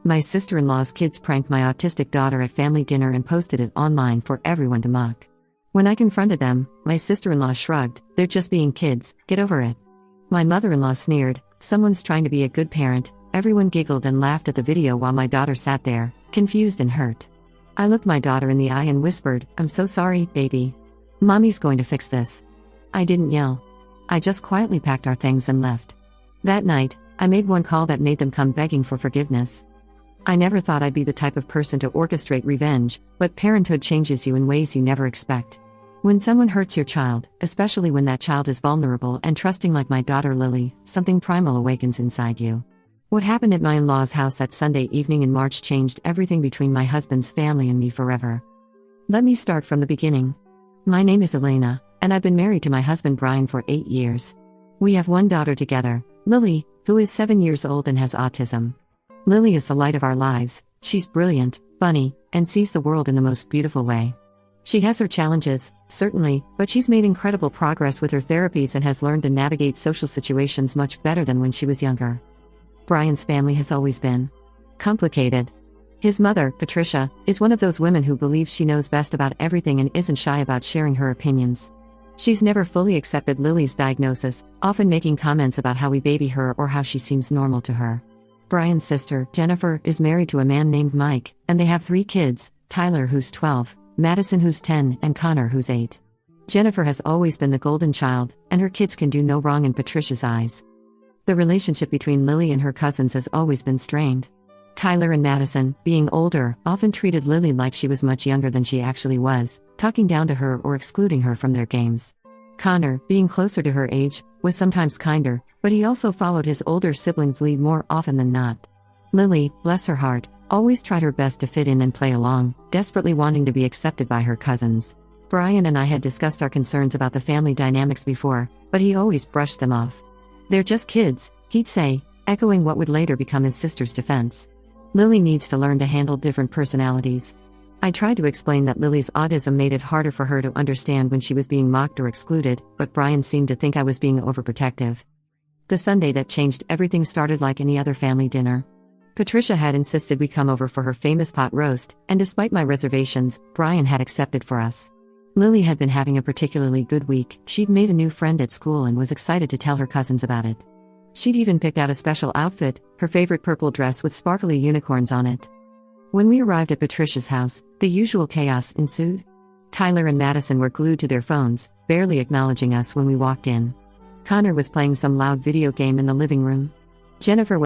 My sister-in-law's kids pranked my autistic daughter at family dinner and posted it online for everyone to mock. When I confronted them, my sister-in-law shrugged, "They're just being kids, get over it." My mother-in-law sneered, "Someone's trying to be a good parent." Everyone giggled and laughed at the video while my daughter sat there, confused and hurt. I looked my daughter in the eye and whispered, "I'm so sorry, baby. Mommy's going to fix this." I didn't yell. I just quietly packed our things and left. That night, I made one call that made them come begging for forgiveness. I never thought I'd be the type of person to orchestrate revenge, but parenthood changes you in ways you never expect. When someone hurts your child, especially when that child is vulnerable and trusting like my daughter Lily, something primal awakens inside you. What happened at my in-laws' house that Sunday evening in March changed everything between my husband's family and me forever. Let me start from the beginning. My name is Elena, and I've been married to my husband Brian for 8 years. We have one daughter together, Lily, who is 7 years old and has autism. Lily is the light of our lives. She's brilliant, funny, and sees the world in the most beautiful way. She has her challenges, certainly, but she's made incredible progress with her therapies and has learned to navigate social situations much better than when she was younger. Brian's family has always been complicated. His mother, Patricia, is one of those women who believes she knows best about everything and isn't shy about sharing her opinions. She's never fully accepted Lily's diagnosis, often making comments about how we baby her or how she seems normal to her. Brian's sister, Jennifer, is married to a man named Mike, and they have 3 kids, Tyler who's 12, Madison who's 10, and Connor who's 8. Jennifer has always been the golden child, and her kids can do no wrong in Patricia's eyes. The relationship between Lily and her cousins has always been strained. Tyler and Madison, being older, often treated Lily like she was much younger than she actually was, talking down to her or excluding her from their games. Connor, being closer to her age, was sometimes kinder, but he also followed his older siblings' lead more often than not. Lily, bless her heart, always tried her best to fit in and play along, desperately wanting to be accepted by her cousins. Brian and I had discussed our concerns about the family dynamics before, but he always brushed them off. "They're just kids," he'd say, echoing what would later become his sister's defense. Lily needs to learn to handle different personalities. I tried to explain that Lily's autism made it harder for her to understand when she was being mocked or excluded, but Brian seemed to think I was being overprotective. The Sunday that changed everything started like any other family dinner. Patricia had insisted we come over for her famous pot roast, and despite my reservations, Brian had accepted for us. Lily had been having a particularly good week. She'd made a new friend at school and was excited to tell her cousins about it. She'd even picked out a special outfit, her favorite purple dress with sparkly unicorns on it. When we arrived at Patricia's house, the usual chaos ensued. Tyler and Madison were glued to their phones, barely acknowledging us when we walked in. Connor was playing some loud video game in the living room. Jennifer